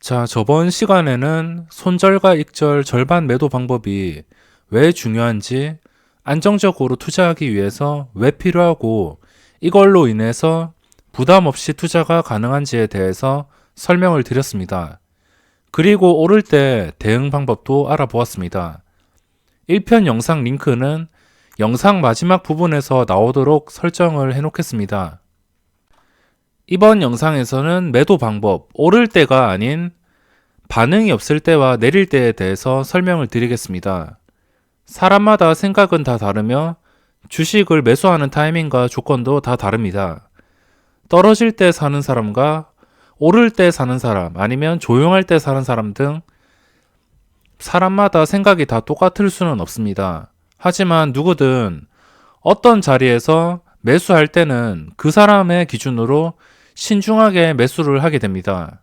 자, 저번 시간에는 손절과 익절 절반 매도 방법이 왜 중요한지, 안정적으로 투자하기 위해서 왜 필요하고, 이걸로 인해서 부담 없이 투자가 가능한지에 대해서 설명을 드렸습니다. 그리고 오를 때 대응 방법도 알아보았습니다. 1편 영상 링크는 영상 마지막 부분에서 나오도록 설정을 해놓겠습니다. 이번 영상에서는 매도 방법, 오를 때가 아닌 반응이 없을 때와 내릴 때에 대해서 설명을 드리겠습니다. 사람마다 생각은 다 다르며 주식을 매수하는 타이밍과 조건도 다 다릅니다. 떨어질 때 사는 사람과 오를 때 사는 사람, 아니면 조용할 때 사는 사람 등 사람마다 생각이 다 똑같을 수는 없습니다. 하지만 누구든 어떤 자리에서 매수할 때는 그 사람의 기준으로 신중하게 매수를 하게 됩니다.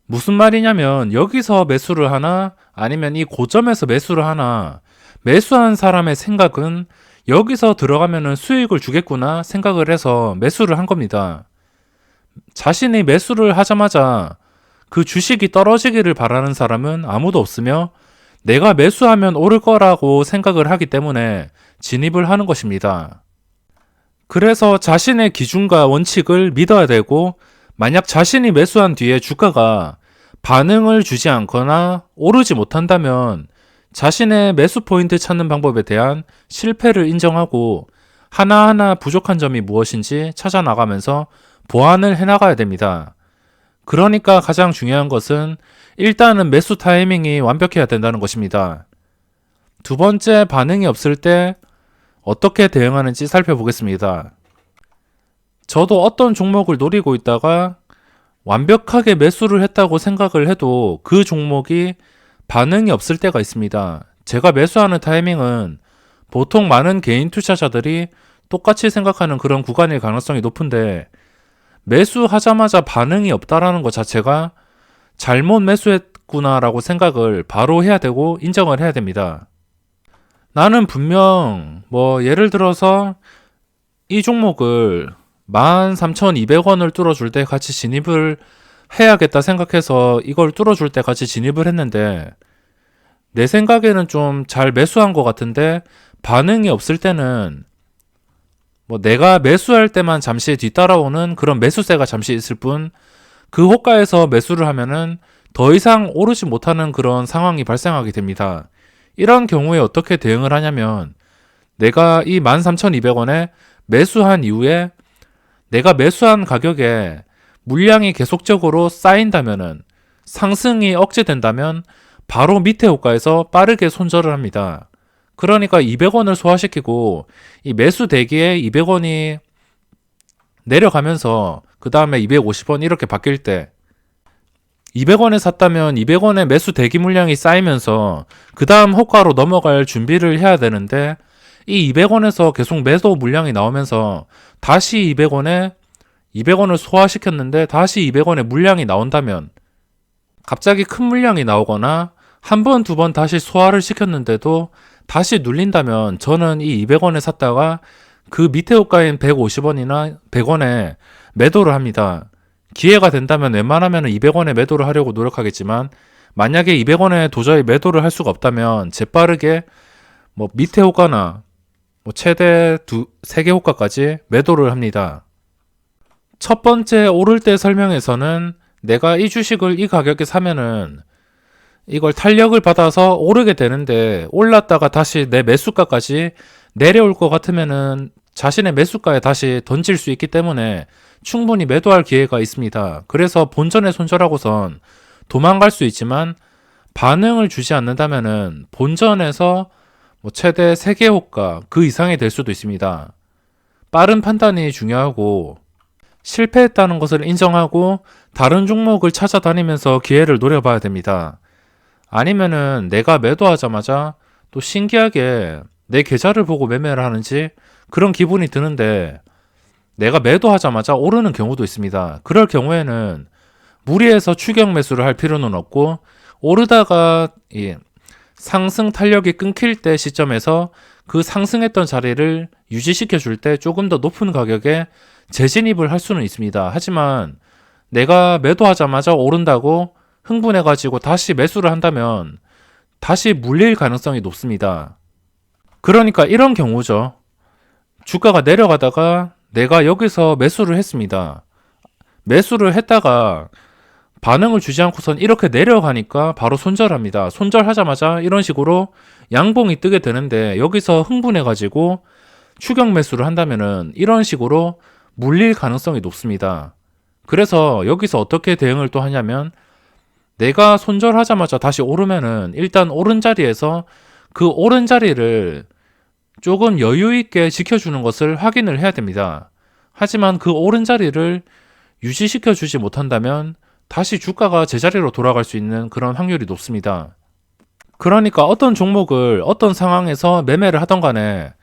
무슨 말이냐면 여기서 매수를 하나 아니면 이 고점에서 매수를 하나, 매수한 사람의 생각은 여기서 들어가면 수익을 주겠구나 생각을 해서 매수를 한 겁니다. 자신이 매수를 하자마자 그 주식이 떨어지기를 바라는 사람은 아무도 없으며 내가 매수하면 오를 거라고 생각을 하기 때문에 진입을 하는 것입니다. 그래서 자신의 기준과 원칙을 믿어야 되고, 만약 자신이 매수한 뒤에 주가가 반응을 주지 않거나 오르지 못한다면 자신의 매수 포인트 찾는 방법에 대한 실패를 인정하고 하나하나 부족한 점이 무엇인지 찾아 나가면서 보완을 해나가야 됩니다. 그러니까 가장 중요한 것은 일단은 매수 타이밍이 완벽해야 된다는 것입니다. 두 번째, 반응이 없을 때 어떻게 대응하는지 살펴보겠습니다. 저도 어떤 종목을 노리고 있다가 완벽하게 매수를 했다고 생각을 해도 그 종목이 반응이 없을 때가 있습니다. 제가 매수하는 타이밍은 보통 많은 개인 투자자들이 똑같이 생각하는 그런 구간일 가능성이 높은데, 매수하자마자 반응이 없다라는 것 자체가 잘못 매수했구나라고 생각을 바로 해야 되고 인정을 해야 됩니다. 나는 분명 예를 들어서 이 종목을 13,200원을 뚫어줄 때 같이 진입을 해야겠다 생각해서 이걸 뚫어줄 때 같이 진입을 했는데, 내 생각에는 좀 잘 매수한 것 같은데 반응이 없을 때는 내가 매수할 때만 잠시 뒤따라오는 그런 매수세가 잠시 있을 뿐, 그 호가에서 매수를 하면은 더 이상 오르지 못하는 그런 상황이 발생하게 됩니다. 이런 경우에 어떻게 대응을 하냐면, 내가 이 13,200원에 매수한 이후에 내가 매수한 가격에 물량이 계속적으로 쌓인다면은, 상승이 억제된다면 바로 밑에 호가에서 빠르게 손절을 합니다. 그러니까 200원을 소화시키고 이 매수 대기에 200원이 내려가면서 그 다음에 250원 이렇게 바뀔 때, 200원에 샀다면 200원의 매수 대기 물량이 쌓이면서 그 다음 호가로 넘어갈 준비를 해야 되는데, 이 200원에서 계속 매도 물량이 나오면서 다시 200원을 소화시켰는데 다시 200원의 물량이 나온다면, 갑자기 큰 물량이 나오거나 한 번, 두 번 다시 소화를 시켰는데도 다시 눌린다면, 저는 이 200원에 샀다가 그 밑에 호가인 150원이나 100원에 매도를 합니다. 기회가 된다면 웬만하면 200원에 매도를 하려고 노력하겠지만, 만약에 200원에 도저히 매도를 할 수가 없다면 재빠르게 밑에 호가나 최대 3개 호가까지 매도를 합니다. 첫 번째 오를 때 설명에서는 내가 이 주식을 이 가격에 사면은 이걸 탄력을 받아서 오르게 되는데, 올랐다가 다시 내 매수가까지 내려올 것 같으면은 자신의 매수가에 다시 던질 수 있기 때문에 충분히 매도할 기회가 있습니다. 그래서 본전에 손절하고선 도망갈 수 있지만, 반응을 주지 않는다면은 본전에서 최대 3개 호가 그 이상이 될 수도 있습니다. 빠른 판단이 중요하고, 실패했다는 것을 인정하고 다른 종목을 찾아다니면서 기회를 노려봐야 됩니다. 아니면은 내가 매도하자마자 또 신기하게 내 계좌를 보고 매매를 하는지 그런 기분이 드는데, 내가 매도하자마자 오르는 경우도 있습니다. 그럴 경우에는 무리해서 추격 매수를 할 필요는 없고, 오르다가 상승 탄력이 끊길 때 시점에서 그 상승했던 자리를 유지시켜 줄 때 조금 더 높은 가격에 재진입을 할 수는 있습니다. 하지만 내가 매도하자마자 오른다고 흥분해가지고 다시 매수를 한다면 다시 물릴 가능성이 높습니다. 그러니까 이런 경우죠. 주가가 내려가다가 내가 여기서 매수를 했습니다. 매수를 했다가 반응을 주지 않고선 이렇게 내려가니까 바로 손절합니다. 손절하자마자 이런 식으로 양봉이 뜨게 되는데 여기서 흥분해가지고 추격 매수를 한다면은 이런 식으로 물릴 가능성이 높습니다. 그래서 여기서 어떻게 대응을 또 하냐면 내가 손절하자마자 다시 오르면은 일단 오른 자리에서 그 오른 자리를 조금 여유 있게 지켜주는 것을 확인을 해야 됩니다. 하지만 그 오른 자리를 유지시켜 주지 못한다면 다시 주가가 제자리로 돌아갈 수 있는 그런 확률이 높습니다. 그러니까 어떤 종목을 어떤 상황에서 매매를 하던 간에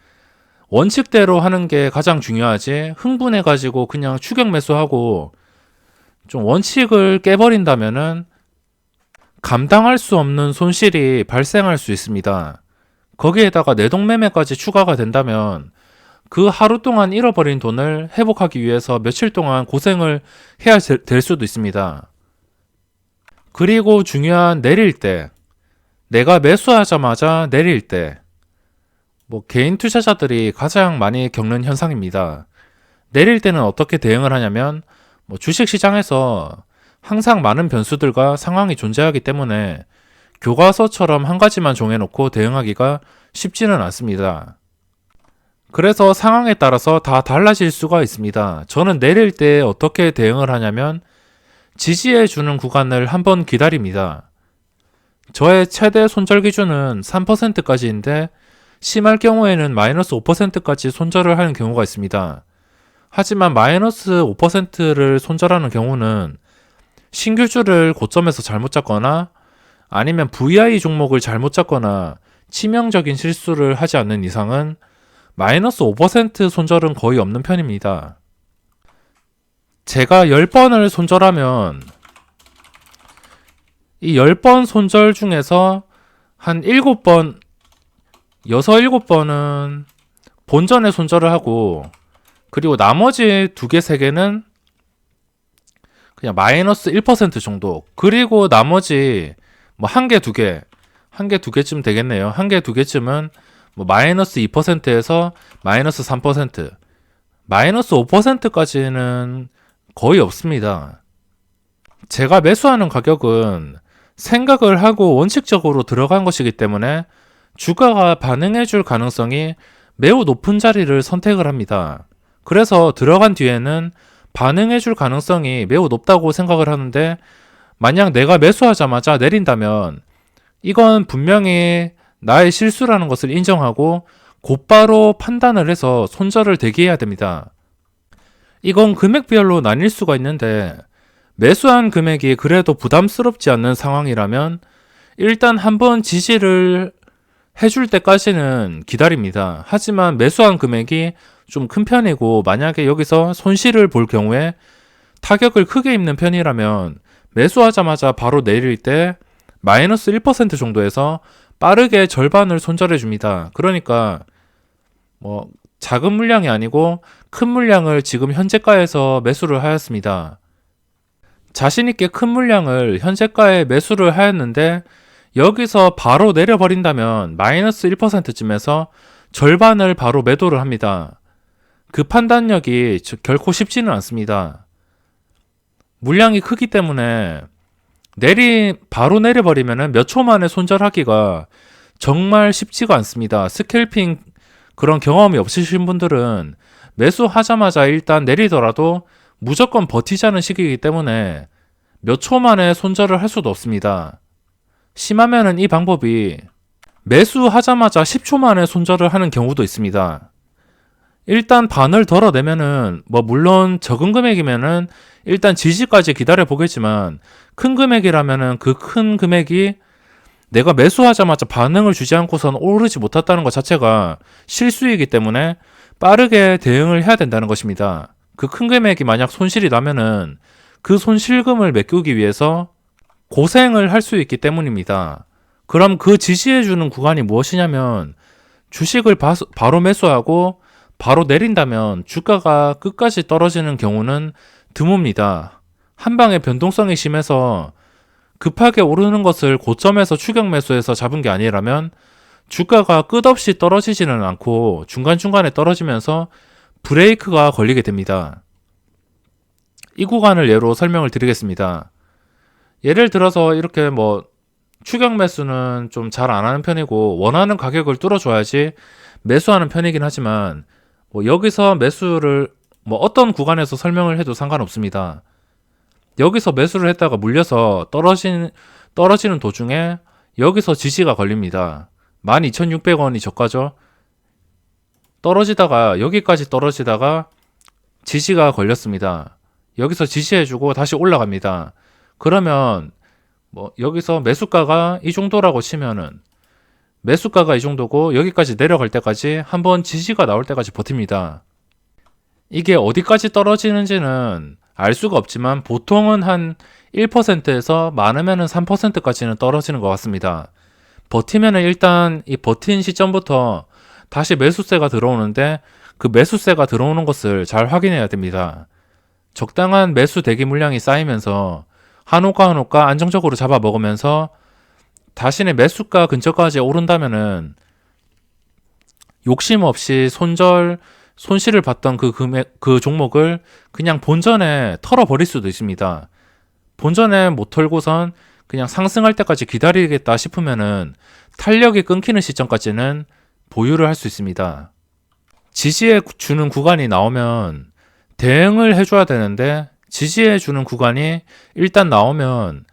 원칙대로 하는 게 가장 중요하지, 흥분해가지고 그냥 추격 매수하고 좀 원칙을 깨버린다면은 감당할 수 없는 손실이 발생할 수 있습니다. 거기에다가 내동매매까지 추가가 된다면 그 하루 동안 잃어버린 돈을 회복하기 위해서 며칠 동안 고생을 해야 될 수도 있습니다. 그리고 중요한 내릴 때, 내가 매수하자마자 내릴 때, 개인 투자자들이 가장 많이 겪는 현상입니다. 내릴 때는 어떻게 대응을 하냐면 주식시장에서 항상 많은 변수들과 상황이 존재하기 때문에 교과서처럼 한 가지만 정해놓고 대응하기가 쉽지는 않습니다. 그래서 상황에 따라서 다 달라질 수가 있습니다. 저는 내릴 때 어떻게 대응을 하냐면 지지해주는 구간을 한번 기다립니다. 저의 최대 손절 기준은 3%까지인데 심할 경우에는 마이너스 5%까지 손절을 하는 경우가 있습니다. 하지만 마이너스 5%를 손절하는 경우는 신규주를 고점에서 잘못 잡거나 아니면 VI 종목을 잘못 잡거나 치명적인 실수를 하지 않는 이상은 마이너스 5% 손절은 거의 없는 편입니다. 제가 10번을 손절하면 이 10번 손절 중에서 한 7번, 6, 7번은 본전에 손절을 하고 그리고 나머지 2개, 3개는 그냥 마이너스 1% 정도, 그리고 나머지 한 개, 2개, 한 개, 2개쯤 되겠네요. 한 개, 2개쯤은 마이너스 2%에서 마이너스 3%, 마이너스 5%까지는 거의 없습니다. 제가 매수하는 가격은 생각을 하고 원칙적으로 들어간 것이기 때문에 주가가 반응해 줄 가능성이 매우 높은 자리를 선택을 합니다. 그래서 들어간 뒤에는 반응해 줄 가능성이 매우 높다고 생각을 하는데 만약 내가 매수하자마자 내린다면 이건 분명히 나의 실수라는 것을 인정하고 곧바로 판단을 해서 손절을 대기해야 됩니다. 이건 금액별로 나뉠 수가 있는데 매수한 금액이 그래도 부담스럽지 않는 상황이라면 일단 한번 지지를 해줄 때까지는 기다립니다. 하지만 매수한 금액이 좀 큰 편이고 만약에 여기서 손실을 볼 경우에 타격을 크게 입는 편이라면 매수하자마자 바로 내릴 때 마이너스 1% 정도에서 빠르게 절반을 손절해 줍니다. 그러니까 작은 물량이 아니고 큰 물량을 지금 현재가에서 매수를 하였습니다. 자신있게 큰 물량을 현재가에 매수를 하였는데 여기서 바로 내려버린다면 마이너스 1%쯤에서 절반을 바로 매도를 합니다. 그 판단력이 결코 쉽지는 않습니다. 물량이 크기 때문에 바로 내려버리면 몇 초 만에 손절하기가 정말 쉽지가 않습니다. 스캘핑 그런 경험이 없으신 분들은 매수하자마자 일단 내리더라도 무조건 버티자는 시기이기 때문에 몇 초 만에 손절을 할 수도 없습니다. 심하면은 이 방법이 매수하자마자 10초 만에 손절을 하는 경우도 있습니다. 일단 반을 덜어내면은 물론 적은 금액이면은 일단 지지까지 기다려 보겠지만 큰 금액이라면은 그 큰 금액이 내가 매수하자마자 반응을 주지 않고선 오르지 못했다는 것 자체가 실수이기 때문에 빠르게 대응을 해야 된다는 것입니다. 그 큰 금액이 만약 손실이 나면은 그 손실금을 메꾸기 위해서 고생을 할 수 있기 때문입니다. 그럼 그 지지해주는 구간이 무엇이냐면 주식을 바로 매수하고 바로 내린다면 주가가 끝까지 떨어지는 경우는 드뭅니다. 한 방에 변동성이 심해서 급하게 오르는 것을 고점에서 추격 매수해서 잡은 게 아니라면 주가가 끝없이 떨어지지는 않고 중간중간에 떨어지면서 브레이크가 걸리게 됩니다. 이 구간을 예로 설명을 드리겠습니다. 예를 들어서 이렇게 추격 매수는 좀 잘 안 하는 편이고 원하는 가격을 뚫어줘야지 매수하는 편이긴 하지만 여기서 매수를 어떤 구간에서 설명을 해도 상관없습니다. 여기서 매수를 했다가 물려서 떨어지는 도중에 여기서 지지가 걸립니다. 12,600원이 저가죠. 여기까지 떨어지다가 지지가 걸렸습니다. 여기서 지지해주고 다시 올라갑니다. 그러면 여기서 매수가가 이 정도라고 치면은 매수가가 이 정도고 여기까지 내려갈 때까지 한번 지지가 나올 때까지 버팁니다. 이게 어디까지 떨어지는지는 알 수가 없지만 보통은 한 1%에서 많으면 3%까지는 떨어지는 것 같습니다. 버티면 일단 이 버틴 시점부터 다시 매수세가 들어오는데 그 매수세가 들어오는 것을 잘 확인해야 됩니다. 적당한 매수 대기 물량이 쌓이면서 한호가 안정적으로 잡아먹으면서 자신의 매수가 근처까지 오른다면은 욕심 없이 손실을 봤던 그 종목을 그냥 본전에 털어버릴 수도 있습니다. 본전에 못 털고선 그냥 상승할 때까지 기다리겠다 싶으면은 탄력이 끊기는 시점까지는 보유를 할 수 있습니다. 지지해 주는 구간이 나오면 대응을 해줘야 되는데 지지해 주는 구간이 일단 나오면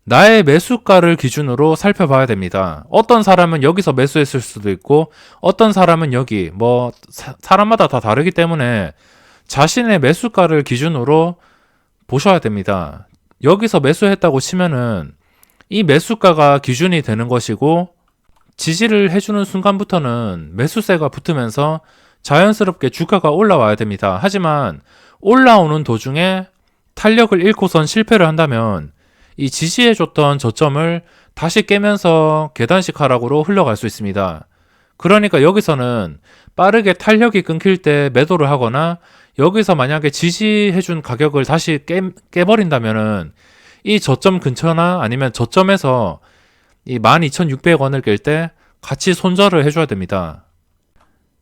나의 매수가를 기준으로 살펴봐야 됩니다. 어떤 사람은 여기서 매수했을 수도 있고 어떤 사람은 여기 사람마다 다 다르기 때문에 자신의 매수가를 기준으로 보셔야 됩니다. 여기서 매수했다고 치면은 이 매수가가 기준이 되는 것이고 지지를 해주는 순간부터는 매수세가 붙으면서 자연스럽게 주가가 올라와야 됩니다. 하지만 올라오는 도중에 탄력을 잃고선 실패를 한다면 이 지지해줬던 저점을 다시 깨면서 계단식 하락으로 흘러갈 수 있습니다. 그러니까 여기서는 빠르게 탄력이 끊길 때 매도를 하거나 여기서 만약에 지지해준 가격을 다시 깨버린다면은 이 저점 근처나 아니면 저점에서 이 12,600원을 깰 때 같이 손절을 해줘야 됩니다.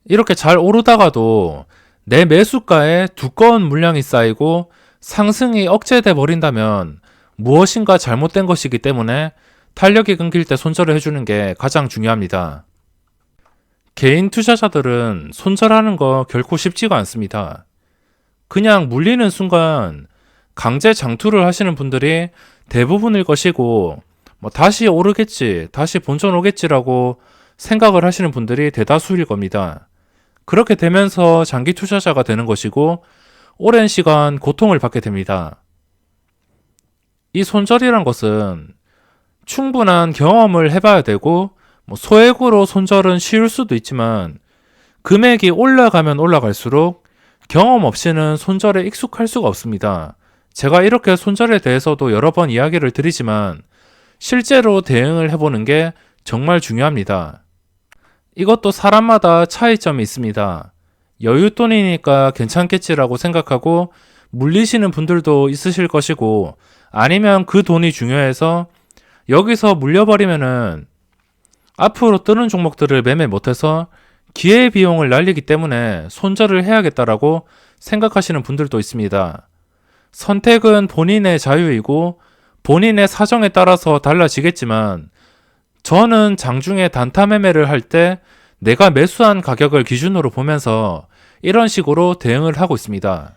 이렇게 잘 오르다가도 내 매수가에 두꺼운 물량이 쌓이고 상승이 억제돼 버린다면 무엇인가 잘못된 것이기 때문에 탄력이 끊길 때 손절을 해주는 게 가장 중요합니다. 개인 투자자들은 손절하는 거 결코 쉽지가 않습니다. 그냥 물리는 순간 강제 장투를 하시는 분들이 대부분일 것이고 다시 오르겠지, 다시 본전 오겠지라고 생각을 하시는 분들이 대다수일 겁니다. 그렇게 되면서 장기 투자자가 되는 것이고 오랜 시간 고통을 받게 됩니다. 이 손절이란 것은 충분한 경험을 해봐야 되고 소액으로 손절은 쉬울 수도 있지만 금액이 올라가면 올라갈수록 경험 없이는 손절에 익숙할 수가 없습니다. 제가 이렇게 손절에 대해서도 여러 번 이야기를 드리지만 실제로 대응을 해보는 게 정말 중요합니다. 이것도 사람마다 차이점이 있습니다. 여윳돈이니까 괜찮겠지라고 생각하고 물리시는 분들도 있으실 것이고 아니면 그 돈이 중요해서 여기서 물려버리면은 앞으로 뜨는 종목들을 매매 못해서 기회비용을 날리기 때문에 손절을 해야겠다라고 생각하시는 분들도 있습니다. 선택은 본인의 자유이고 본인의 사정에 따라서 달라지겠지만 저는 장중에 단타 매매를 할 때 내가 매수한 가격을 기준으로 보면서 이런 식으로 대응을 하고 있습니다.